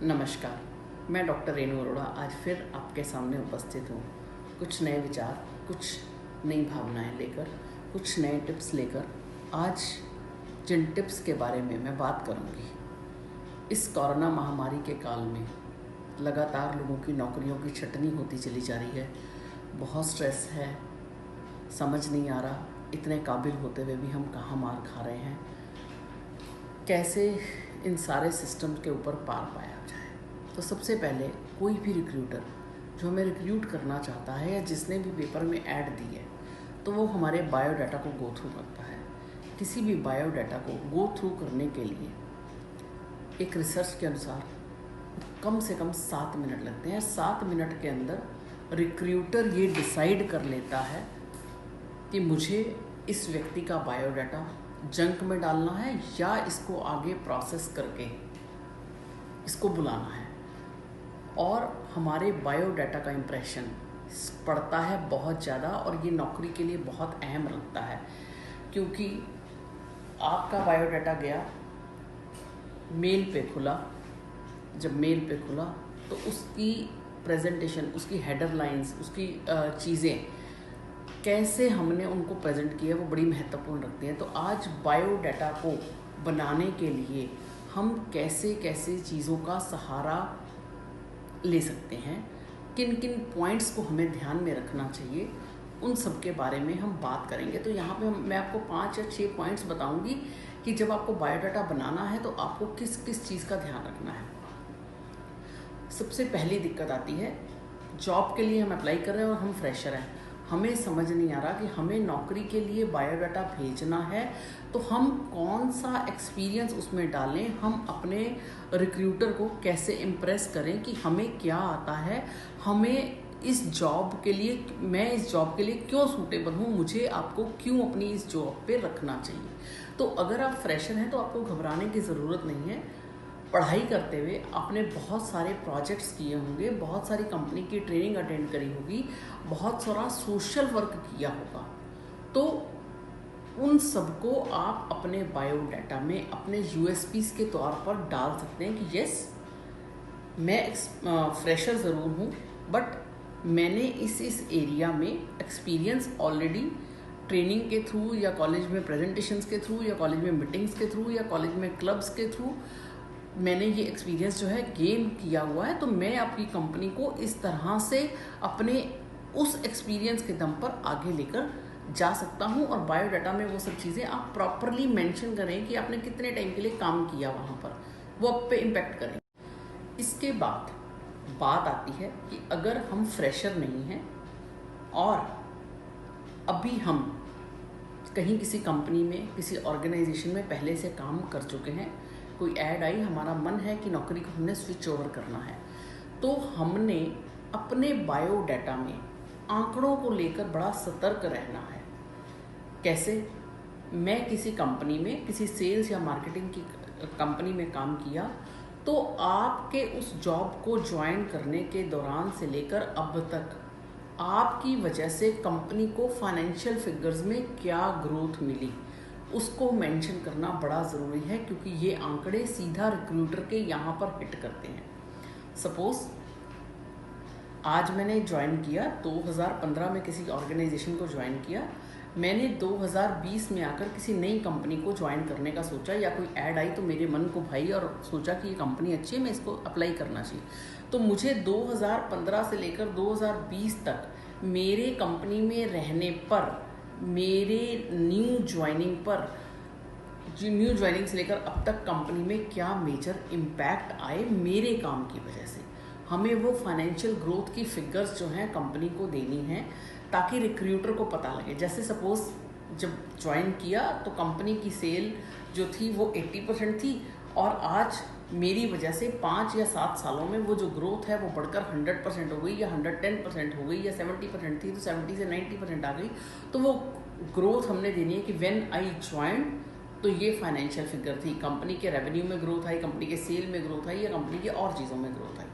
नमस्कार, मैं डॉक्टर रेणु अरोड़ा आज फिर आपके सामने उपस्थित हूँ। कुछ नए विचार, कुछ नई भावनाएं लेकर, कुछ नए टिप्स लेकर। आज जिन टिप्स के बारे में मैं बात करूँगी, इस कोरोना महामारी के काल में लगातार लोगों की नौकरियों की छटनी होती चली जा रही है। बहुत स्ट्रेस है, समझ नहीं आ रहा इतने काबिल होते हुए भी हम कहाँ मार खा रहे हैं। कैसे इन सारे सिस्टम के ऊपर पार पाया जाए। तो सबसे पहले कोई भी रिक्रूटर जो हमें रिक्रूट करना चाहता है या जिसने भी पेपर में ऐड दी है, तो वो हमारे बायोडाटा को गो थ्रू करता है। किसी भी बायोडाटा को गो थ्रू करने के लिए एक रिसर्च के अनुसार कम से कम 7 मिनट लगते हैं। 7 मिनट के अंदर रिक्रूटर ये डिसाइड कर लेता है कि मुझे इस व्यक्ति का बायोडाटा जंक में डालना है या इसको आगे प्रोसेस करके इसको बुलाना है। और हमारे बायोडाटा का इम्प्रेशन पड़ता है बहुत ज़्यादा, और ये नौकरी के लिए बहुत अहम रखता है, क्योंकि आपका बायोडाटा गया, मेल पे खुला। जब मेल पे खुला तो उसकी प्रेजेंटेशन, उसकी हेडर लाइंस, उसकी चीज़ें कैसे हमने उनको प्रेजेंट किया वो बड़ी महत्वपूर्ण रखती हैं। तो आज बायोडाटा को बनाने के लिए हम कैसे कैसे चीज़ों का सहारा ले सकते हैं, किन किन पॉइंट्स को हमें ध्यान में रखना चाहिए, उन सब के बारे में हम बात करेंगे। तो यहाँ पे मैं आपको 5 या 6 पॉइंट्स बताऊंगी कि जब आपको बायोडाटा बनाना है तो आपको किस किस चीज़ का ध्यान रखना है। सबसे पहली दिक्कत आती है, जॉब के लिए हम अप्लाई कर रहे हैं और हम फ्रेशर हैं। हमें समझ नहीं आ रहा कि हमें नौकरी के लिए बायोडाटा भेजना है तो हम कौन सा एक्सपीरियंस उसमें डालें, हम अपने रिक्रूटर को कैसे इम्प्रेस करें कि हमें क्या आता है, हमें इस जॉब के लिए, मैं इस जॉब के लिए क्यों सूटेबल हूँ, मुझे आपको क्यों अपनी इस जॉब पे रखना चाहिए। तो अगर आप फ्रेशर हैं तो आपको घबराने की ज़रूरत नहीं है। पढ़ाई करते हुए आपने बहुत सारे प्रोजेक्ट्स किए होंगे, बहुत सारी कंपनी की ट्रेनिंग अटेंड करी होगी, बहुत सारा सोशल वर्क किया होगा, तो उन सबको आप अपने बायोडाटा में अपने यूएसपीज के तौर पर डाल सकते हैं कि यस, मैं फ्रेशर ज़रूर हूँ, बट मैंने इस एरिया में एक्सपीरियंस ऑलरेडी ट्रेनिंग के थ्रू या कॉलेज में प्रेजेंटेशंस के थ्रू या कॉलेज में मीटिंग्स के थ्रू या कॉलेज में क्लब्स के थ्रू मैंने ये एक्सपीरियंस जो है गेन किया हुआ है। तो मैं आपकी कंपनी को इस तरह से अपने उस एक्सपीरियंस के दम पर आगे लेकर जा सकता हूँ। और बायोडाटा में वो सब चीज़ें आप प्रॉपरली मेंशन करें कि आपने कितने टाइम के लिए काम किया वहाँ पर, वो आप पे इम्पेक्ट करें। इसके बाद बात आती है कि अगर हम फ्रेशर नहीं हैं और अभी हम कहीं किसी कंपनी में, किसी ऑर्गेनाइजेशन में पहले से काम कर चुके हैं, कोई ऐड आई, हमारा मन है कि नौकरी को हमने स्विच ओवर करना है, तो हमने अपने बायोडाटा में आंकड़ों को लेकर बड़ा सतर्क रहना है। कैसे? मैं किसी कंपनी में, किसी सेल्स या मार्केटिंग की कंपनी में काम किया, तो आपके उस जॉब को ज्वाइन करने के दौरान से लेकर अब तक आपकी वजह से कंपनी को फाइनेंशियल फिगर्स में क्या ग्रोथ मिली, उसको मेंशन करना बड़ा ज़रूरी है, क्योंकि ये आंकड़े सीधा रिक्रूटर के यहाँ पर हिट करते हैं। सपोज़ आज मैंने ज्वाइन किया, 2015 में किसी ऑर्गेनाइजेशन को ज्वाइन किया, मैंने 2020 में आकर किसी नई कंपनी को ज्वाइन करने का सोचा, या कोई ऐड आई तो मेरे मन को भाई और सोचा कि ये कंपनी अच्छी है, मैं इसको अप्लाई करना चाहिए। तो मुझे 2015 से लेकर 2020 तक मेरे कंपनी में रहने पर, मेरे न्यू ज्वाइनिंग से लेकर अब तक कंपनी में क्या मेजर इम्पैक्ट आए मेरे काम की वजह से, हमें वो फाइनेंशियल ग्रोथ की फिगर्स जो हैं कंपनी को देनी है, ताकि रिक्रूटर को पता लगे। जैसे सपोज जब ज्वाइन किया तो कंपनी की सेल जो थी वो 80% थी, और आज मेरी वजह से 5 या 7 सालों में वो जो ग्रोथ है वो बढ़कर 100% हो गई, या 110% हो गई, या 70% थी तो 70 से 90% आ गई। तो वो ग्रोथ हमने देनी है कि व्हेन आई ज्वाइन तो ये फाइनेंशियल फिगर थी, कंपनी के रेवेन्यू में ग्रोथ आई, कंपनी के सेल में ग्रोथ आई, या कंपनी की और चीज़ों में ग्रोथ आई।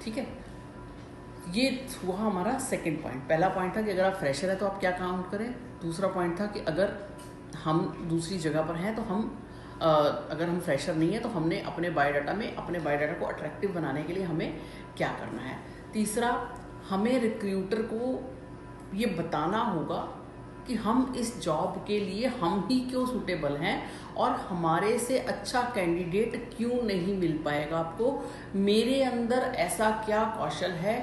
ठीक है, ये हुआ हमारा सेकंड पॉइंट। पहला पॉइंट था कि अगर आप फ्रेशर है तो आप क्या काउंट करें। दूसरा पॉइंट था कि अगर हम दूसरी जगह पर हैं तो हम अगर हम फ्रेशर नहीं है तो हमने अपने बायोडाटा को अट्रैक्टिव बनाने के लिए हमें क्या करना है। तीसरा, हमें रिक्रूटर को ये बताना होगा कि हम इस जॉब के लिए हम ही क्यों सूटेबल हैं और हमारे से अच्छा कैंडिडेट क्यों नहीं मिल पाएगा आपको। मेरे अंदर ऐसा क्या कौशल है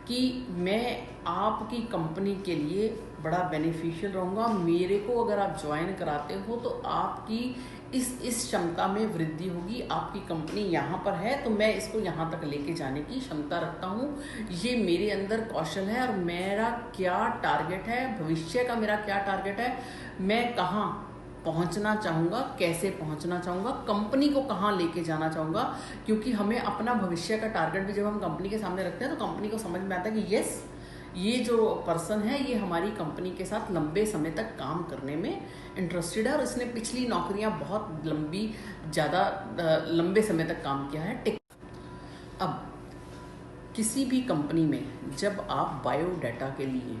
कि मैं आपकी कंपनी के लिए बड़ा बेनिफिशियल रहूँगा। मेरे को अगर आप ज्वाइन कराते हो तो आपकी इस क्षमता में वृद्धि होगी। आपकी कंपनी यहाँ पर है तो मैं इसको यहाँ तक लेके जाने की क्षमता रखता हूँ। ये मेरे अंदर कौशल है और मेरा क्या टारगेट है, भविष्य का मेरा क्या टारगेट है, मैं कहाँ पहुंचना चाहूँगा, कैसे पहुंचना चाहूँगा, कंपनी को कहाँ लेके जाना चाहूँगा। क्योंकि हमें अपना भविष्य का टारगेट भी जब हम कंपनी के सामने रखते हैं तो कंपनी को समझ में आता है कि यस, ये जो पर्सन है ये हमारी कंपनी के साथ लंबे समय तक काम करने में इंटरेस्टेड है और इसने पिछली नौकरियां बहुत ज़्यादा लंबे समय तक काम किया है। अब किसी भी कंपनी में जब आप बायोडाटा के लिए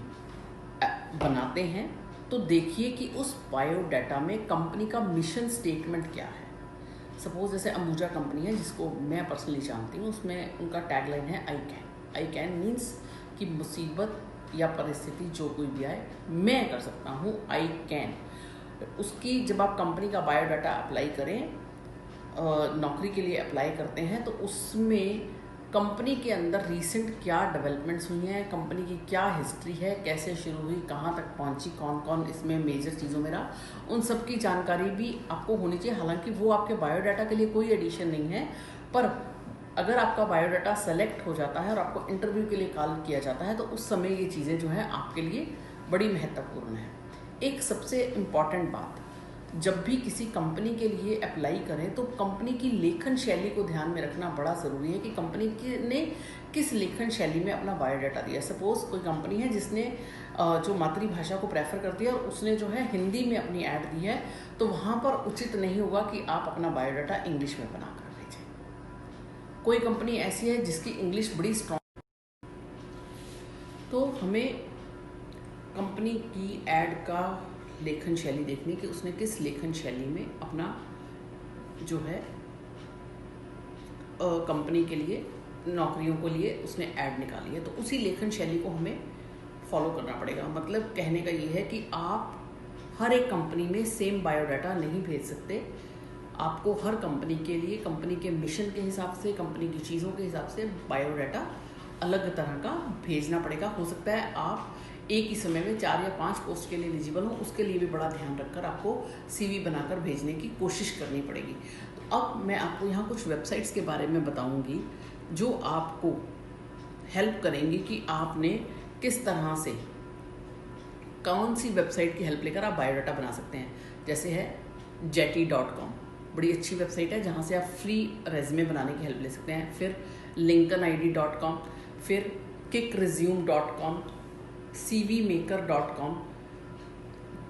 बनाते हैं तो देखिए कि उस बायोडाटा में कंपनी का मिशन स्टेटमेंट क्या है। सपोज जैसे अंबुजा कंपनी है जिसको मैं पर्सनली जानती हूँ, उसमें उनका टैगलाइन है I can. I can means कि मुसीबत या परिस्थिति जो कोई भी आए मैं कर सकता हूँ, आई कैन। उसकी जब आप कंपनी का बायोडाटा अप्लाई करें, नौकरी के लिए अप्लाई करते हैं तो उसमें कंपनी के अंदर रीसेंट क्या डेवलपमेंट्स हुई हैं, कंपनी की क्या हिस्ट्री है, कैसे शुरू हुई, कहाँ तक पहुँची, कौन कौन इसमें मेजर चीज़ों में रहा, उन सब की जानकारी भी आपको होनी चाहिए। हालांकि वो आपके बायोडाटा के लिए कोई एडिशन नहीं है, पर अगर आपका बायोडाटा सेलेक्ट हो जाता है और आपको इंटरव्यू के लिए कॉल किया जाता है तो उस समय ये चीज़ें जो हैं आपके लिए बड़ी महत्वपूर्ण है। एक सबसे इम्पॉर्टेंट बात, जब भी किसी कंपनी के लिए अप्लाई करें तो कंपनी की लेखन शैली को ध्यान में रखना बड़ा ज़रूरी है कि कंपनी ने किस लेखन शैली में अपना बायोडाटा दिया। सपोज़ कोई कंपनी है जिसने जो मातृभाषा को प्रेफर करती है और उसने जो है हिंदी में अपनी ऐड दी है, तो वहाँ पर उचित नहीं होगा कि आप अपना बायोडाटा इंग्लिश में बना कर भेजें। कोई कंपनी ऐसी है जिसकी इंग्लिश बड़ी स्ट्रॉन्ग, तो हमें कंपनी की ऐड का लेखन शैली देखनी कि उसने किस लेखन शैली में अपना जो है कंपनी के लिए, नौकरियों को लिए उसने ऐड निकाली है, तो उसी लेखन शैली को हमें फॉलो करना पड़ेगा। मतलब कहने का ये है कि आप हर एक कंपनी में सेम बायोडाटा नहीं भेज सकते। आपको हर कंपनी के लिए कंपनी के मिशन के हिसाब से, कंपनी की चीज़ों के हिसाब से बायोडाटा अलग तरह का भेजना पड़ेगा। हो सकता है आप एक ही समय में 4 या 5 पोस्ट के लिए एलिजिबल हो, उसके लिए भी बड़ा ध्यान रखकर आपको CV बनाकर भेजने की कोशिश करनी पड़ेगी। तो अब मैं आपको यहाँ कुछ वेबसाइट्स के बारे में बताऊँगी जो आपको हेल्प करेंगी कि आपने किस तरह से, कौन सी वेबसाइट की हेल्प लेकर आप बायोडाटा बना सकते हैं। जैसे है jetty.com, बड़ी अच्छी वेबसाइट है जहाँ से आप फ्री रेज्यूमे बनाने की हेल्प ले सकते हैं। फिर lincolnid.com, फिर kickresume.com, cvmaker.com,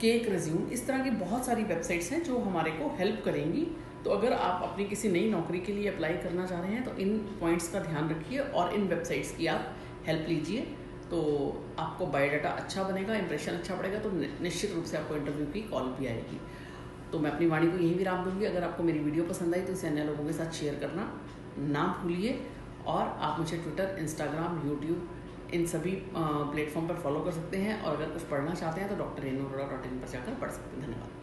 cakeresume, इस तरह की बहुत सारी वेबसाइट्स हैं जो हमारे को हेल्प करेंगी। तो अगर आप अपनी किसी नई नौकरी के लिए अप्लाई करना चाह रहे हैं तो इन पॉइंट्स का ध्यान रखिए और इन वेबसाइट्स की आप हेल्प लीजिए, तो आपको बायोडाटा अच्छा बनेगा, इंप्रेशन अच्छा पड़ेगा, तो निश्चित रूप से आपको इंटरव्यू की कॉल भी आएगी। तो मैं अपनी वाणी को यही विराम दूंगी। अगर आपको मेरी वीडियो पसंद आई तो इसे अन्य लोगों के साथ शेयर करना ना भूलिए और आप मुझे ट्विटर, इंस्टाग्राम, यूट्यूब, इन सभी प्लेटफॉर्म पर फॉलो कर सकते हैं और अगर कुछ पढ़ना चाहते हैं तो drrenuarora.in पर जाकर पढ़ सकते हैं। धन्यवाद।